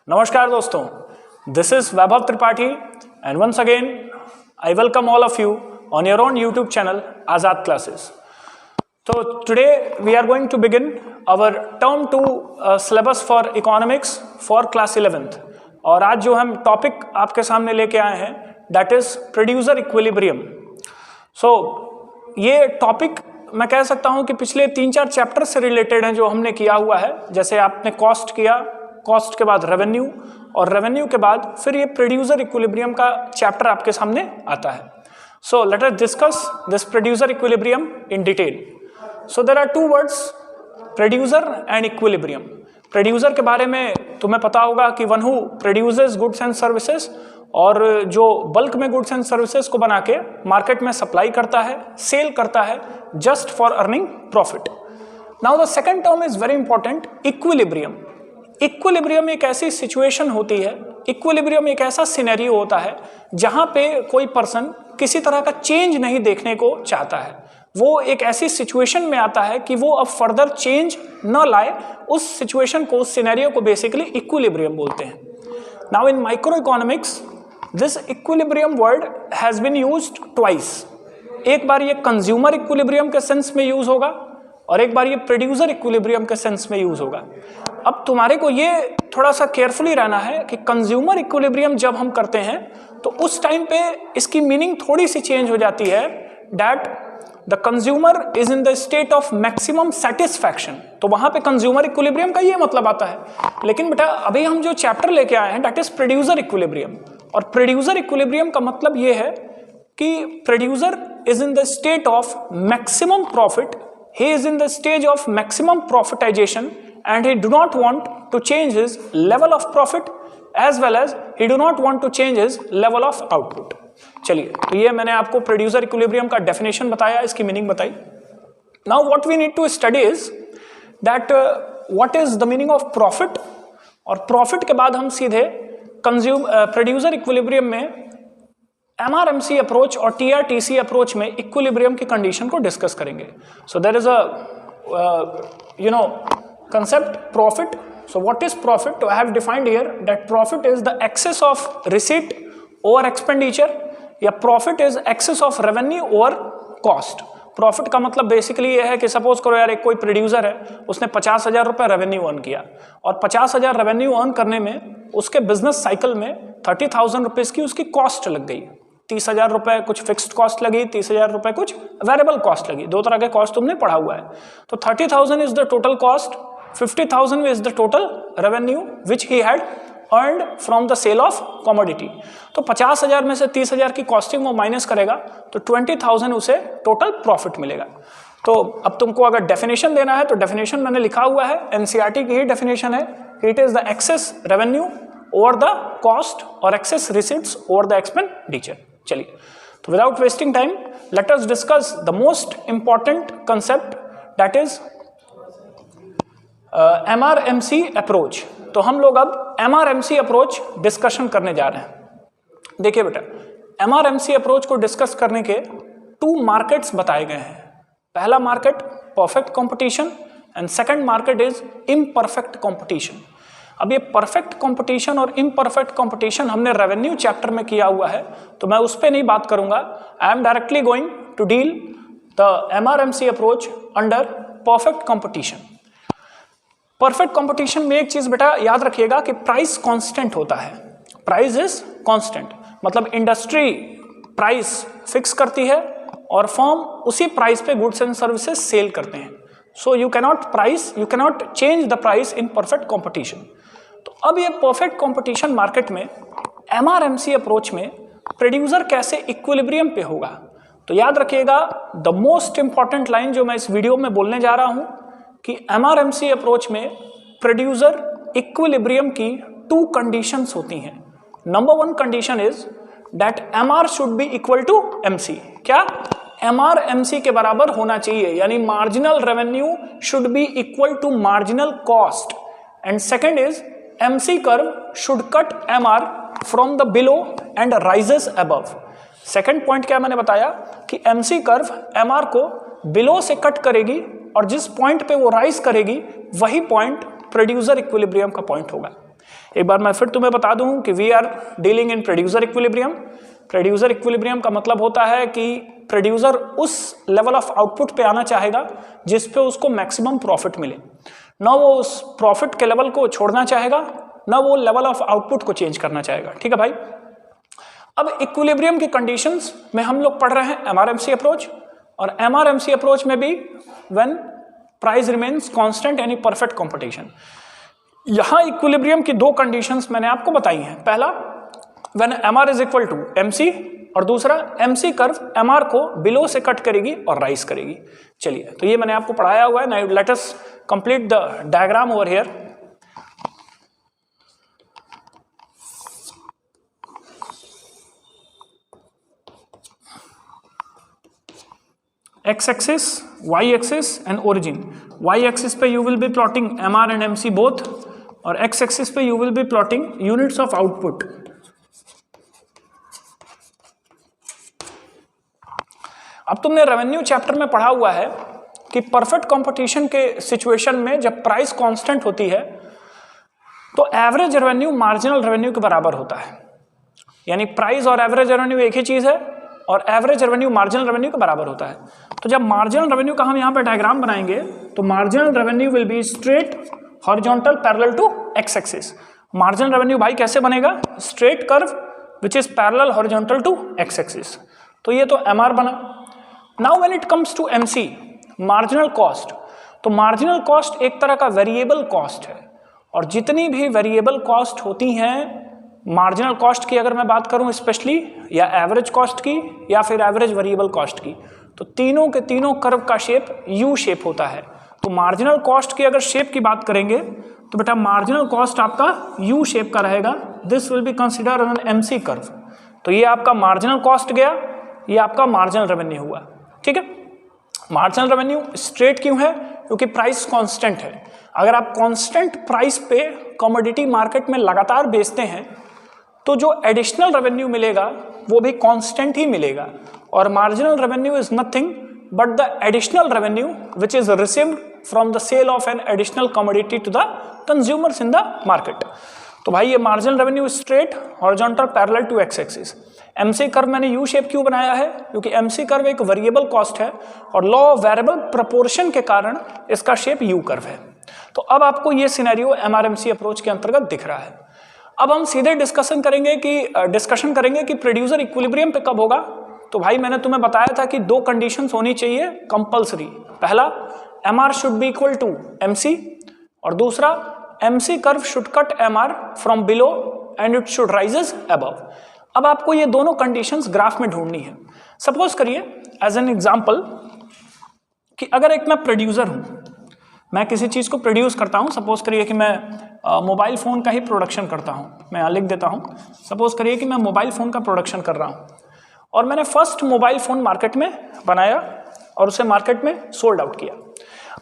नमस्कार दोस्तों, this is Vaibhav Tripathi and once again I welcome all of you on your own YouTube channel Azad classes. तो today we are going to begin our term 2 syllabus for economics for class 11th। और आज जो हम topic आपके सामने लेके आए हैं दैट इज प्रोड्यूसर इक्विलिब्रियम। सो ये टॉपिक मैं कह सकता हूं कि पिछले 3-4 चैप्टर से रिलेटेड हैं जो हमने किया हुआ है। जैसे आपने कॉस्ट किया, कॉस्ट के बाद रेवेन्यू और रेवेन्यू के बाद फिर ये प्रोड्यूसर इक्विलिब्रियम का चैप्टर आपके सामने आता है। So let us discuss this producer equilibrium in detail. So there are 2 words, producer and equilibrium. Producer के बारे में तुम्हें पता होगा कि one who produces goods and services, और जो बल्क में गुड्स एंड सर्विसेज को बना के मार्केट में सप्लाई करता है, सेल करता है just for earning profit. Now the second term is very important, equilibrium. Equilibrium एक ऐसी सिचुएशन होती है, इक्विलिब्रियम एक ऐसा सिनेरियो होता है जहां पे कोई पर्सन किसी तरह का चेंज नहीं देखने को चाहता है। वो एक ऐसी सिचुएशन में आता है कि वो अब फर्दर चेंज न लाए। उस सिचुएशन को, उस सिनेरियो को बेसिकली इक्विलिब्रियम बोलते हैं। Now in micro economics this equilibrium word has been used twice. एक बार ये कंज्यूमर इक्विलिब्रियम के सेंस में यूज होगा और एक बार ये प्रोड्यूसर इक्विलिब्रियम के सेंस में यूज होगा। अब तुम्हारे को ये थोड़ा सा केयरफुली रहना है कि कंज्यूमर इक्विलिब्रियम जब हम करते हैं तो उस टाइम पे इसकी मीनिंग थोड़ी सी चेंज हो जाती है, that the consumer is in the state of maximum satisfaction. तो वहां पे कंज्यूमर इक्विलिब्रियम का ये मतलब आता है। लेकिन बेटा अभी हम जो चैप्टर लेके आए हैं दैट इज प्रोड्यूसर इक्विलिब्रियम, और प्रोड्यूसर इक्विलिब्रियम का मतलब ये है कि producer is in the state of maximum profit, he is in the stage of maximum profitization and he do not want to change his level of profit as well as he do not want to change his level of output। चलिए, तो ये मैंने आपको producer equilibrium का definition बताया, इसकी meaning बताई। Now what we need to study is that what is the meaning of profit, और प्रॉफिट के बाद हम सीधे प्रोड्यूसर इक्विलिब्रियम में MRMC अप्रोच और TRTC अप्रोच में इक्विलिब्रियम की कंडीशन को डिस्कस करेंगे। So there is a concept profit. So what is profit? I have defined here that profit is the excess of receipt over expenditure, या profit is excess of revenue over cost। Profit का मतलब basically ये है कि suppose करो यार, एक कोई प्रोड्यूसर है, उसने 50,000 रुपये रेवेन्यू अर्न किया और 50,000 रेवेन्यू अर्न करने में उसके बिजनेस साइकिल में 30,000 रुपीज़ की उसकी कॉस्ट लग गई। 30,000 रुपये कुछ फिक्स्ड कॉस्ट लगी, 30,000 रुपये कुछ वेरिएबल कॉस्ट लगी। 2 तरह के कॉस्ट तुमने पढ़ा हुआ है। तो 30,000 is the total cost, 50,000 is the total revenue which he had earned from the sale of commodity. तो 50,000 में से 30,000 की कॉस्टिंग वो माइनस करेगा तो 20,000 उसे टोटल प्रॉफिट मिलेगा। तो अब तुमको अगर डेफिनेशन देना है तो डेफिनेशन मैंने लिखा हुआ है, NCERT की ही डेफिनेशन है। It is the excess revenue over the cost और excess receipts over the expenditure. चलिए, तो without wasting time let us discuss the most important concept that is MRMC approach. तो हम लोग अब MRMC अप्रोच डिस्कशन करने जा रहे हैं। देखिए बेटा, MRMC अप्रोच को डिस्कस करने के 2 मार्केट्स बताए गए हैं। पहला market perfect competition and second market is imperfect competition. अब ये परफेक्ट कंपटीशन और इम्परफेक्ट कंपटीशन हमने रेवेन्यू चैप्टर में किया हुआ है, तो मैं उस पर नहीं बात करूंगा। I am directly going to deal the MRMC approach under perfect competition. Perfect competition में एक चीज बेटा याद रखिएगा कि प्राइस कांस्टेंट होता है। प्राइस इज कांस्टेंट, मतलब इंडस्ट्री प्राइस फिक्स करती है और फर्म उसी प्राइस पे गुड्स एंड सर्विसेज सेल करते हैं। So you cannot change the price in perfect competition. तो अब ये परफेक्ट कंपटीशन मार्केट में MRMC अप्रोच में प्रोड्यूसर कैसे इक्विलिब्रियम पे होगा, तो याद रखिएगा द मोस्ट इंपॉर्टेंट लाइन जो मैं इस वीडियो में बोलने जा रहा हूं कि MRMC अप्रोच में प्रोड्यूसर इक्विलिब्रियम की 2 कंडीशंस होती हैं। Number 1 condition is that MR should be equal to MC। क्या? MR MC के बराबर होना चाहिए, यानी marginal revenue should be equal to marginal cost. And second is MC curve should cut MR from the below and rises above. Second point क्या मैंने बताया कि MC कर्व MR को बिलो से कट करेगी और जिस पॉइंट पे वो राइज करेगी वही पॉइंट प्रोड्यूसर इक्विलिब्रियम का पॉइंट होगा। एक बार मैं फिर तुम्हें बता दूं कि we are dealing in producer equilibrium. Producer equilibrium का मतलब होता है कि प्रोड्यूसर उस लेवल ऑफ आउटपुट पे आना चाहेगा जिस पे उसको मैक्सिमम प्रॉफिट मिले, ना वो उस प्रॉफिट के लेवल को छोड़ना चाहेगा, ना वो लेवल ऑफ आउटपुट को चेंज करना चाहेगा। ठीक है भाई। अब इक्विलिब्रियम की कंडीशंस में हम लोग पढ़ रहे हैं एमआरएमसी अप्रोच, और एमआरएमसी अप्रोच में भी व्हेन प्राइस रिमेन्स कांस्टेंट यानी परफेक्ट कंपटीशन। यहां इक्विलिब्रियम की दो कंडीशंस मैंने आपको बताई हैं। पहला when MR is equal to MC, और दूसरा एमसी कर्व एमआर को बिलो से कट करेगी और राइज करेगी। चलिए, तो ये मैंने आपको पढ़ाया हुआ है। Now let us complete the diagram over here. X axis, Y axis and origin. Y axis पे you will be plotting M R and M C both, और एक्स एक्सिस पे you will be plotting units of output. अब तुमने revenue chapter में पढ़ा हुआ है कि परफेक्ट कंपटीशन के सिचुएशन में जब प्राइस कांस्टेंट होती है तो एवरेज रेवेन्यू मार्जिनल रेवेन्यू के बराबर होता है। यानी प्राइस और एवरेज रेवेन्यू एक ही चीज है, और एवरेज रेवेन्यू मार्जिनल रेवेन्यू के बराबर होता है। तो जब मार्जिनल रेवेन्यू का हम यहाँ पे डायग्राम बनाएंगे तो marginal revenue will be straight horizontal parallel to X axis. Marginal revenue भाई कैसे बनेगा? Straight curve which is parallel horizontal to X axis. तो ये तो एमआर बना। Now when it comes to MC, marginal cost, तो मार्जिनल कॉस्ट एक तरह का वेरिएबल कॉस्ट है, और जितनी भी वेरिएबल कॉस्ट होती हैं, मार्जिनल कॉस्ट की अगर मैं बात करूं स्पेशली, या एवरेज कॉस्ट की, या फिर एवरेज वेरिएबल कॉस्ट की, तो तीनों के तीनों कर्व का शेप यू शेप होता है। तो मार्जिनल कॉस्ट की अगर शेप की बात करेंगे तो बेटा मार्जिनल कॉस्ट आपका यू शेप का रहेगा। This will be consider N MC curve. तो ये आपका मार्जिनल कॉस्ट गया, ये आपका मार्जिनल रेवेन्यू हुआ। ठीक है। मार्जिनल रेवेन्यू स्ट्रेट क्यों है? क्योंकि प्राइस कांस्टेंट है। अगर आप कांस्टेंट प्राइस पे कमोडिटी मार्केट में लगातार बेचते हैं तो जो एडिशनल रेवेन्यू मिलेगा वो भी कांस्टेंट ही मिलेगा, और marginal revenue is nothing but the additional revenue which is received from the sale of an additional commodity to the consumers in the market. तो भाई ये marginal revenue straight horizontal parallel to X axis. MC curve मैंने U shape क्यों बनाया है? क्योंकि MC curve एक variable cost है, और लॉ ऑफ वेरिएबल प्रोपोर्शन के कारण इसका शेप यू कर्व है। तो अब आपको ये सिनेरियो एमआरएमसी अप्रोच के अंतर्गत दिख रहा है। अब हम सीधे डिस्कशन करेंगे कि प्रोड्यूसर इक्विलिब्रियम पे कब होगा। तो भाई मैंने तुम्हें बताया था कि दो कंडीशंस होनी चाहिए कंपलसरी। पहला, MR should be equal to MC, और दूसरा, MC curve should cut MR from below and it should rises above. अब आपको ये दोनों कंडीशंस ग्राफ में ढूंढनी है। सपोज करिए एज एन एग्जांपल कि अगर एक मैं प्रोड्यूसर हूं, मैं किसी चीज को प्रोड्यूस करता हूं। सपोज करिए कि मैं मोबाइल फोन का ही प्रोडक्शन करता हूं। मैं यहाँ लिख देता हूं, सपोज करिए कि मैं मोबाइल फोन का प्रोडक्शन कर रहा हूं, और मैंने फर्स्ट मोबाइल फोन मार्केट में बनाया और उसे मार्केट में सोल्ड आउट किया।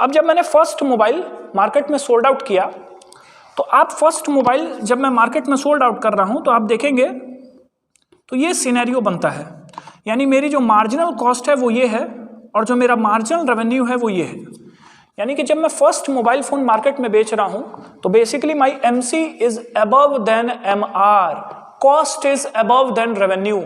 अब जब मैंने फर्स्ट मोबाइल मार्केट में सोल्ड आउट किया, तो आप फर्स्ट मोबाइल जब मैं मार्केट में सोल्ड आउट कर रहा हूं तो आप देखेंगे तो ये सिनेरियो बनता है। यानी मेरी जो मार्जिनल कॉस्ट है वो ये है, और जो मेरा मार्जिनल रेवेन्यू है वो ये है। यानी कि जब मैं फर्स्ट मोबाइल फोन मार्केट में बेच रहा हूं तो basically my MC is above than MR, cost is above than revenue,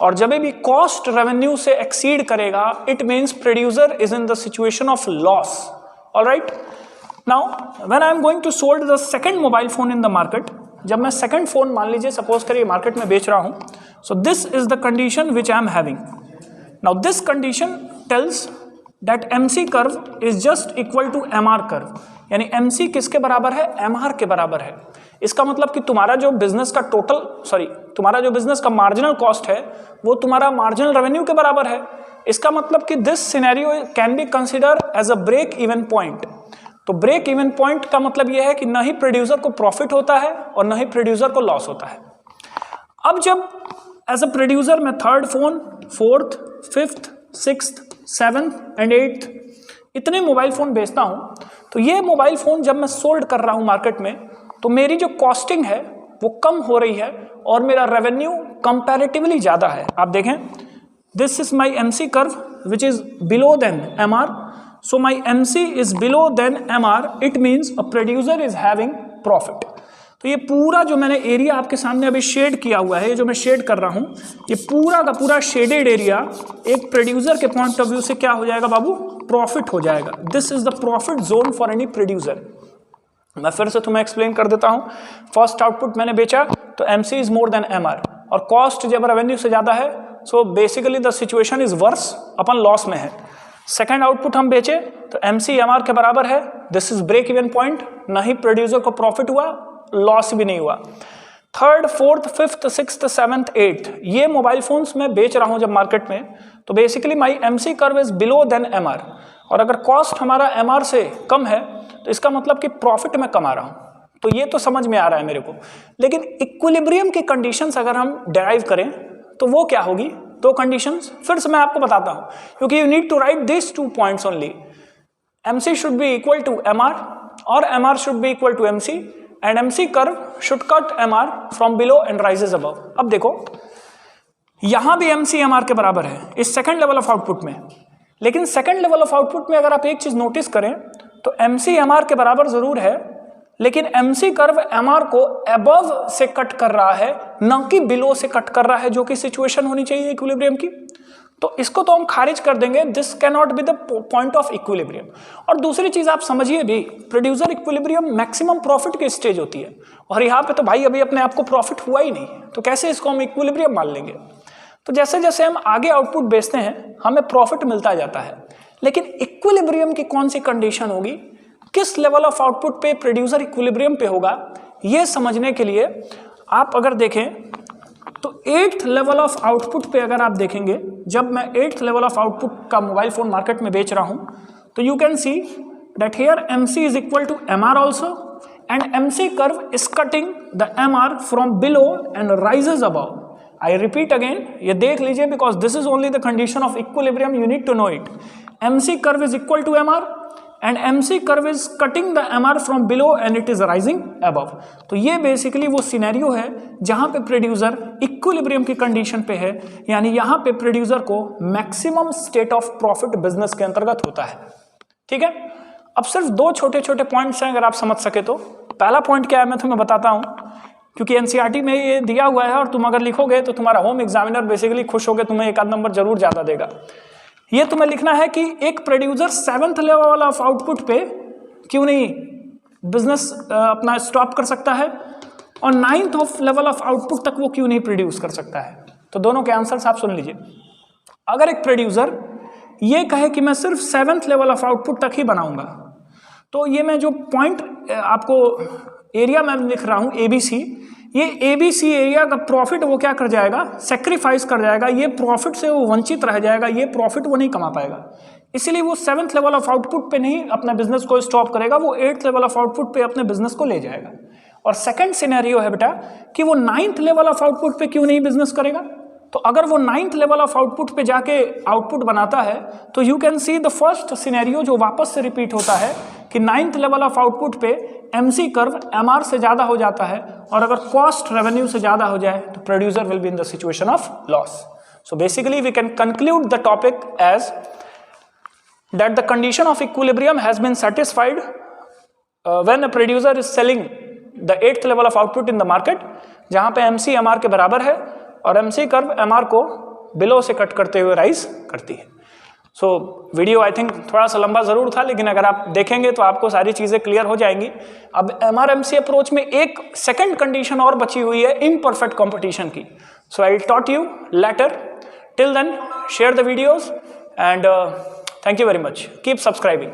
और जब भी कॉस्ट रेवेन्यू से एक्सीड करेगा it means producer is in the situation of loss. Alright, now when I am going to sold the second mobile phone in the market, जब मैं second phone मान लीजिए suppose करिए मार्केट में बेच रहा हूं, so this is the condition which I am having. Now this condition tells that MC curve is just equal to MR curve. यानी MC किसके बराबर है? MR के बराबर है। इसका मतलब कि तुम्हारा जो बिजनेस का मार्जिनल कॉस्ट है वो तुम्हारा मार्जिनल रेवेन्यू के बराबर है। इसका मतलब कि this scenario can be consider as a break even point. तो ब्रेक इवन पॉइंट का मतलब यह है कि न ही प्रोड्यूसर को प्रॉफिट होता है और न ही प्रोड्यूसर को लॉस होता है। अब जब एज अ प्रोड्यूसर मैं third phone, fourth, fifth, sixth, seventh and eighth इतने मोबाइल फोन बेचता हूं, तो ये मोबाइल फोन जब मैं सोल्ड कर रहा हूं मार्केट में तो मेरी जो कॉस्टिंग है वो कम हो रही है और मेरा रेवेन्यू कंपैरेटिवली ज्यादा है। आप देखें, this is my MC curve which is below than MR, so my MC is below than MR, it means a producer is having profit. तो तो ये पूरा जो मैंने एरिया आपके सामने अभी शेड किया हुआ है, ये जो मैं शेड कर रहा हूँ, ये पूरा का पूरा शेडेड एरिया एक प्रोड्यूसर के पॉइंट ऑफ व्यू से क्या हो जाएगा बाबू, प्रॉफिट हो जाएगा। This is the profit zone for any producer. मैं फिर से तुम्हें एक्सप्लेन कर देता हूँ। फर्स्ट आउटपुट मैंने बेचा तो MC is more than MR, और कॉस्ट जब रेवेन्यू से ज्यादा है so basically the situation is worse, अपन लॉस में है। सेकेंड आउटपुट हम बेचे तो MC MR के बराबर है, this is break even point, ना ही प्रोड्यूसर को प्रॉफिट हुआ, लॉस भी नहीं हुआ। Third, fourth, fifth, sixth, seventh, eighth, ये मोबाइल फोन्स में बेच रहा हूं जब मार्केट में, तो basically my MC curve is below than MR, और अगर कॉस्ट हमारा MR से कम है तो इसका मतलब कि प्रॉफिट में कमा रहा हूं। तो ये तो समझ में आ रहा है मेरे को, लेकिन इक्विलिब्रियम की कंडीशंस अगर हम डिराइव करें तो वो क्या होगी, दो कंडीशंस फिर से मैं आपको बताता हूं, क्योंकि you need to write this 2 points only. MC should be equal to MR और MR should be equal to MC, and MC curve should cut MR from below and rises above. अब देखो यहां भी MC MR के बराबर है इस second level of output में, लेकिन सेकंड लेवल ऑफ आउटपुट में अगर आप एक चीज नोटिस करें तो MC MR के बराबर जरूर है, लेकिन MC कर्व MR को अबव से कट कर रहा है, न कि बिलो से कट कर रहा है, जो कि सिचुएशन होनी चाहिए इक्विलिब्रियम की। तो इसको तो हम खारिज कर देंगे, this can not be the point of equilibrium. और दूसरी चीज आप समझिए भी, प्रोड्यूसर इक्विलिब्रियम मैक्सिमम प्रॉफिट की स्टेज होती है, और यहाँ पे तो भाई अभी अपने आप को प्रॉफिट हुआ ही नहीं, तो कैसे इसको हम इक्विलिब्रियम मान लेंगे। तो जैसे जैसे हम आगे आउटपुट बेचते हैं हमें प्रॉफिट मिलता जाता है, लेकिन इक्विलिब्रियम की कौन सी कंडीशन होगी, किस लेवल ऑफ आउटपुट पे प्रोड्यूसर इक्विलिब्रियम पे होगा, ये समझने के लिए आप अगर देखें तो 8th लेवल ऑफ आउटपुट पे अगर आप देखेंगे, जब मैं 8th लेवल ऑफ आउटपुट का मोबाइल फोन मार्केट में बेच रहा हूं, तो you can see that here MC is equal to MR also, and MC curve is cutting the MR from below and rises above. I repeat again, ये देख लीजिए, because this is only the condition of equilibrium, you need to know it. MC curve is equal to MR and MC curve is cutting the MR from below and it is rising above। तो ये basically वो scenario है जहां पे producer equilibrium की condition पे है, यानी यहां पे प्रोड्यूसर को maximum state of profit business के अंतर्गत होता है। ठीक है, अब सिर्फ 2 छोटे छोटे पॉइंट्स हैं, अगर आप समझ सके तो। पहला पॉइंट क्या है मैं तुम्हें बताता हूं, क्योंकि NCERT में ये दिया हुआ है और तुम अगर लिखोगे तो तुम्हारा होम एग्जामिनर बेसिकली खुश होकर तुम्हें 1 आध नंबर जरूर ज्यादा देगा। ये तुम्हें लिखना है कि एक producer 7th level of output पे क्यों नहीं बिजनेस अपना स्टॉप कर सकता है, और 9th लेवल ऑफ आउटपुट तक वो क्यों नहीं प्रोड्यूस कर सकता है। तो दोनों के आंसर्स आप सुन लीजिए। अगर एक प्रोड्यूसर ये कहे कि मैं सिर्फ 7th लेवल ऑफ आउटपुट तक ही बनाऊंगा, तो ये मैं जो पॉइंट आपको एरिया में लिख रहा हूं ABC, ये ABC एरिया का प्रॉफिट वो क्या कर जाएगा, सेक्रीफाइस कर जाएगा, ये प्रॉफिट से वो वंचित रह जाएगा, ये प्रॉफिट वो नहीं कमा पाएगा। इसीलिए वो 7th लेवल ऑफ आउटपुट पे नहीं अपना बिजनेस को स्टॉप करेगा, वो 8th लेवल ऑफ आउटपुट पे अपने बिजनेस को ले जाएगा। और सेकंड सिनेरियो है बेटा कि वो 9th लेवल ऑफ आउटपुट पे क्यों नहीं बिजनेस करेगा। तो अगर वो 9th लेवल ऑफ आउटपुट पे जाके आउटपुट बनाता है तो you can see the first scenario जो वापस से रिपीट होता है कि 9th लेवल ऑफ आउटपुट पे MC कर्व MR से ज्यादा हो जाता है, और अगर कॉस्ट रेवेन्यू से ज्यादा हो जाए तो producer will be in the situation of loss. So basically we can conclude the topic as that the condition of equilibrium has been satisfied when a producer is selling the 8th level of output in the market, जहां पे MC MR के बराबर है और MC curve MR को below से cut करते हुए राइज करती है। सो वीडियो आई थिंक थोड़ा सा लंबा जरूर था, लेकिन अगर आप देखेंगे तो आपको सारी चीजें क्लियर हो जाएंगी। अब MR-MC अप्रोच में एक सेकंड कंडीशन और बची हुई है इम्परफेक्ट कंपटीशन की। So I taught you later. Till then share the videos and thank you very much, keep subscribing.